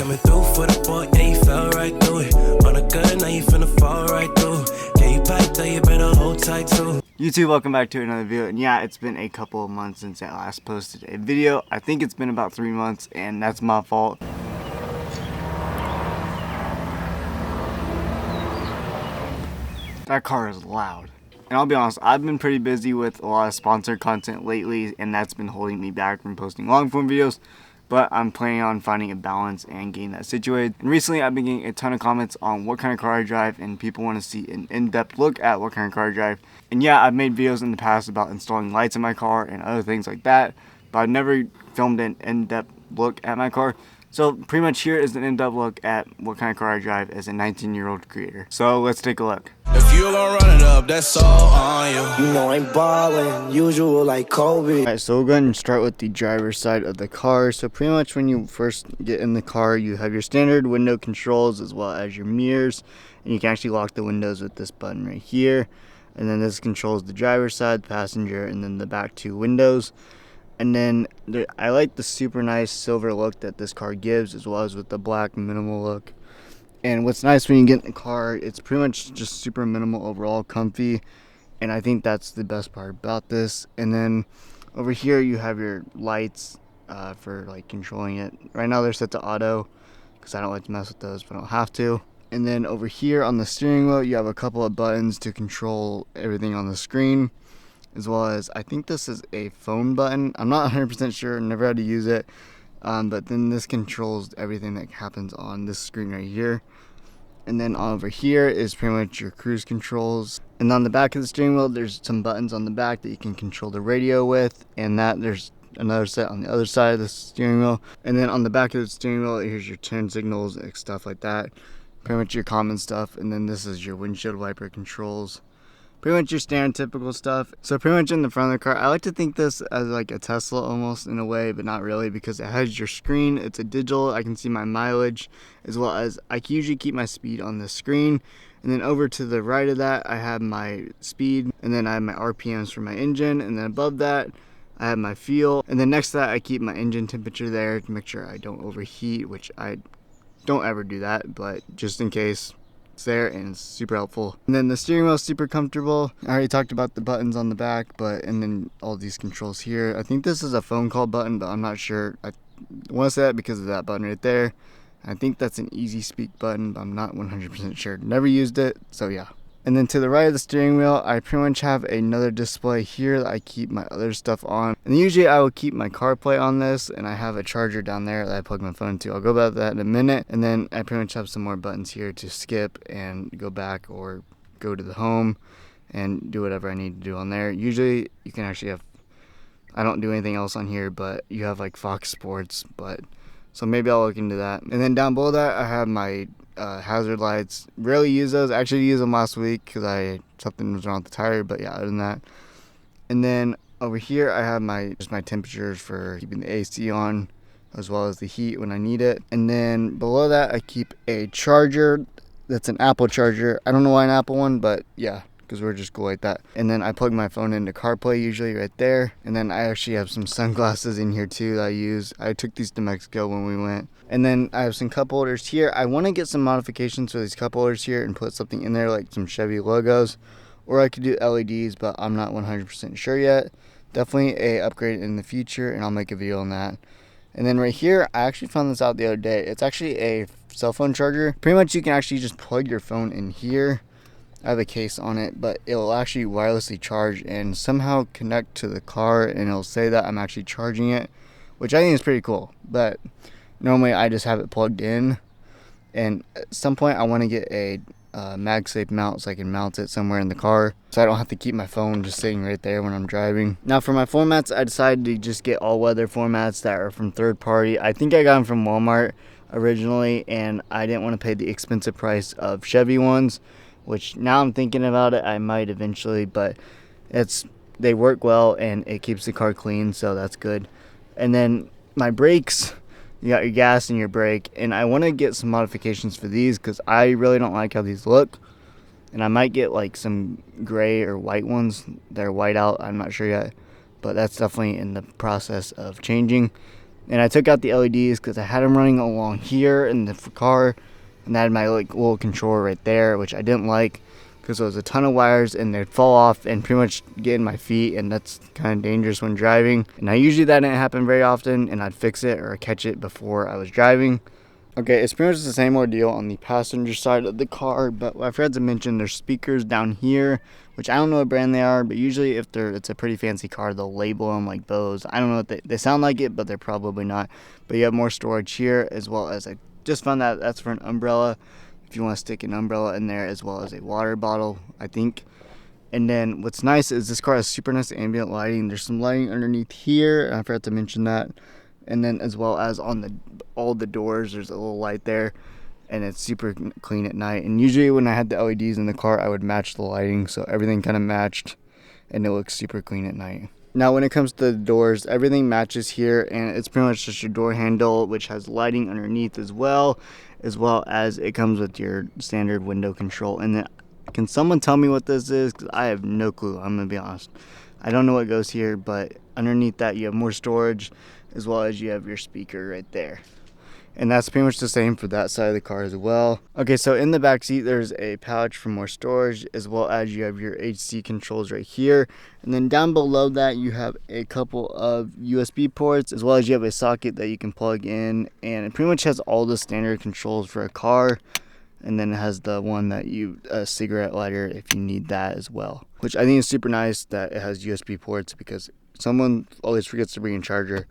coming through for the boy, yeah, you fell right through it. On a good night, you finna fall right through. Yeah, you packed up, you better hold tight too. YouTube, welcome back to another video. And yeah, it's been a couple of months since I last posted a video. I think it's been about 3 months, and that's my fault. That car is loud. And I'll be honest, I've been pretty busy with a lot of sponsored content lately, and that's been holding me back from posting long form videos. But I'm planning on finding a balance and getting that situated. And recently I've been getting a ton of comments on what kind of car I drive, and people want to see an in-depth look at what kind of car I drive. And yeah, I've made videos in the past about installing lights in my car and other things like that, but I've never filmed an in-depth look at my car. So pretty much here is an in-depth look at what kind of car I drive as a 19-year-old creator. So let's take a look. If you gon' run it up, that's all on you. You know I'm ballin', usual like Kobe. Alright, so we'll go ahead and start with the driver's side of the car. So pretty much when you first get in the car, you have your standard window controls as well as your mirrors. And you can actually lock the windows with this button right here. And then this controls the driver's side, passenger, and then the back two windows. And then I like the super nice silver look that this car gives, as well as with the black minimal look. And what's nice when you get in the car, it's pretty much just super minimal overall, comfy. And I think that's the best part about this. And then over here you have your lights for like controlling it. Right now they're set to auto because I don't like to mess with those, but I don't have to. And then over here on the steering wheel, you have a couple of buttons to control everything on the screen, as well as I think this is a phone button. I'm not 100% sure, never had to use it. But then this controls everything that happens on this screen right here. And then over here is pretty much your cruise controls. And on the back of the steering wheel, there's some buttons on the back that you can control the radio with. And that there's another set on the other side of the steering wheel. And then on the back of the steering wheel, here's your turn signals and stuff like that. Pretty much your common stuff. And then this is your windshield wiper controls. Pretty much your standard typical stuff. So pretty much in the front of the car, I like to think this as like a Tesla almost in a way, but not really, because it has your screen. It's a digital. I can see my mileage, as well as I can usually keep my speed on the screen. And then over to the right of that, I have my speed, and then I have my RPMs for my engine. And then above that, I have my fuel. And then next to that, I keep my engine temperature there to make sure I don't overheat, which I don't ever do that, but just in case. It's there, and it's super helpful. And then the steering wheel is super comfortable. I already talked about the buttons on the back, and then all these controls here. I think this is a phone call button, but I'm not sure. I want to say that because of that button right there. I think that's an easy speak button, but I'm not 100% sure. Never used it, so yeah. And then to the right of the steering wheel, I pretty much have another display here that I keep my other stuff on. And usually I will keep my CarPlay on this, and I have a charger down there that I plug my phone into. I'll go about that in a minute. And then I pretty much have some more buttons here to skip and go back or go to the home and do whatever I need to do on there. Usually you can actually have, I don't do anything else on here, but you have like Fox Sports, so maybe I'll look into that. And then down below that, I have my hazard lights. Rarely use those. I actually used them last week because something was wrong with the tire, but yeah, other than that. And then over here I have just my temperatures for keeping the AC on, as well as the heat when I need it. And then below that I keep a charger that's an Apple charger. I don't know why an Apple one, but yeah, because we're just cool like that. And then I plug my phone into CarPlay usually right there. And then I actually have some sunglasses in here too that I use. I took these to Mexico when we went. And then I have some cup holders here. I want to get some modifications for these cup holders here and put something in there like some Chevy logos. Or I could do LEDs, but I'm not 100% sure yet. Definitely a upgrade in the future, and I'll make a video on that. And then right here, I actually found this out the other day. It's actually a cell phone charger. Pretty much you can actually just plug your phone in here. I have a case on it, but it'll actually wirelessly charge and somehow connect to the car, and it'll say that I'm actually charging it, which I think is pretty cool. But normally I just have it plugged in, and at some point I want to get a MagSafe mount so I can mount it somewhere in the car, so I don't have to keep my phone just sitting right there when I'm driving. Now for my formats, I decided to just get all-weather formats that are from third party. I think I got them from Walmart originally, and I didn't want to pay the expensive price of Chevy ones, which now I'm thinking about it, I might eventually, but they work well and it keeps the car clean, so that's good. And then my brakes, you got your gas and your brake, and I want to get some modifications for these because I really don't like how these look. And I might get like some gray or white ones that are white out, I'm not sure yet, but that's definitely in the process of changing. And I took out the LEDs because I had them running along here in the car, and I had my like little controller right there, which I didn't like because there was a ton of wires and they'd fall off and pretty much get in my feet, and that's kind of dangerous when driving. And usually that didn't happen very often, and I'd fix it or catch it before I was driving. Okay, it's pretty much the same ordeal on the passenger side of the car, but I forgot to mention there's speakers down here, which I don't know what brand they are, but usually if it's a pretty fancy car, they'll label them like Bose. I don't know what they sound like it, but they're probably not. But you have more storage here, as well as I just found that that's for an umbrella, if you want to stick an umbrella in there, as well as a water bottle, I think. And then what's nice is this car has super nice ambient lighting. There's some lighting underneath here, I forgot to mention that. And then as well as on all the doors, there's a little light there, and it's super clean at night. And usually when I had the LEDs in the car, I would match the lighting, so everything kind of matched, and it looks super clean at night. Now when it comes to the doors, everything matches here, and it's pretty much just your door handle, which has lighting underneath as well as it comes with your standard window control. And then, can someone tell me what this is? Because I have no clue, I'm gonna be honest. I don't know what goes here, but underneath that you have more storage, as well as you have your speaker right there. And that's pretty much the same for that side of the car as well. Okay, so in the back seat there's a pouch for more storage, as well as you have your HC controls right here. And then down below that you have a couple of USB ports, as well as you have a socket that you can plug in, and it pretty much has all the standard controls for a car. And then it has the one that a cigarette lighter if you need that as well, which I think is super nice that it has USB ports, because someone always forgets to bring a charger,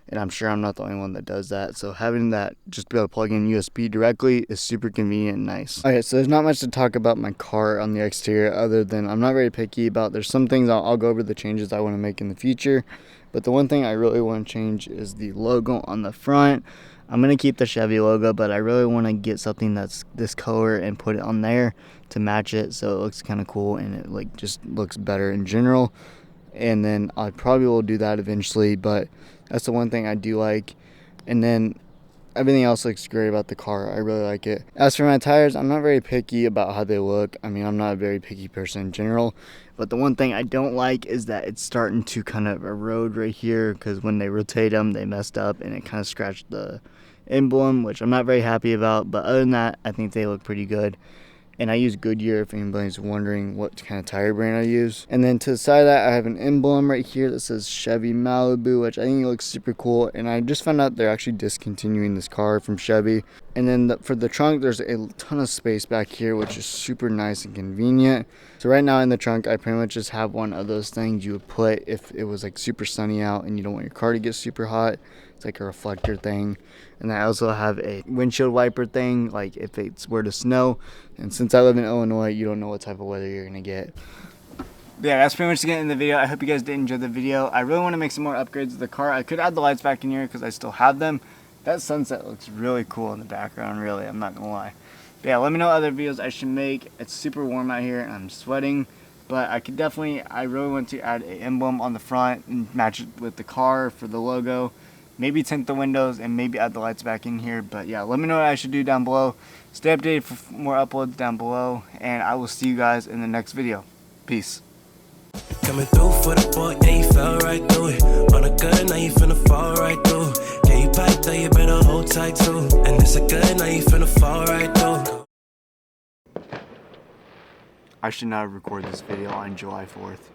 and I'm sure I'm not the only one that does that. So having that just be able to plug in USB directly is super convenient and nice. Alright, so there's not much to talk about my car on the exterior, other than I'm not very picky about, there's some things I'll go over the changes I want to make in the future, but the one thing I really want to change is the logo on the front. I'm going to keep the Chevy logo, but I really want to get something that's this color and put it on there to match it, so it looks kind of cool and it like just looks better in general. And then I probably will do that eventually, but that's the one thing I do like. And then everything else looks great about the car. I really like it. As for my tires, I'm not very picky about how they look. I mean, I'm not a very picky person in general, but the one thing I don't like is that it's starting to kind of erode right here, because when they rotate them, they messed up and it kind of scratched the emblem, which I'm not very happy about. But other than that, I think they look pretty good. And I use Goodyear, if anybody's wondering what kind of tire brand I use. And then to the side of that, I have an emblem right here that says Chevy Malibu, which I think looks super cool. And I just found out they're actually discontinuing this car from Chevy. And then for the trunk, there's a ton of space back here, which is super nice and convenient. So right now in the trunk, I pretty much just have one of those things you would put if it was like super sunny out and you don't want your car to get super hot. It's like a reflector thing. And I also have a windshield wiper thing, like if it were to snow. And since I live in Illinois, you don't know what type of weather you're gonna get. But yeah, that's pretty much the end of the video. I hope you guys did enjoy the video. I really want to make some more upgrades to the car. I could add the lights back in here because I still have them. That sunset looks really cool in the background, really, I'm not gonna lie. But yeah, let me know what other videos I should make. It's super warm out here and I'm sweating, but I really want to add an emblem on the front and match it with the car for the logo. Maybe tint the windows and maybe add the lights back in here. But yeah, let me know what I should do down below. Stay updated for more uploads down below, and I will see you guys in the next video. Peace. Coming through for the boy, yeah, you fell right through it. On a good night, you finna fall right through. Yeah, you piped there, you better hold tight too. And it's a good night, you finna fall right through. I should not record this video on July 4th.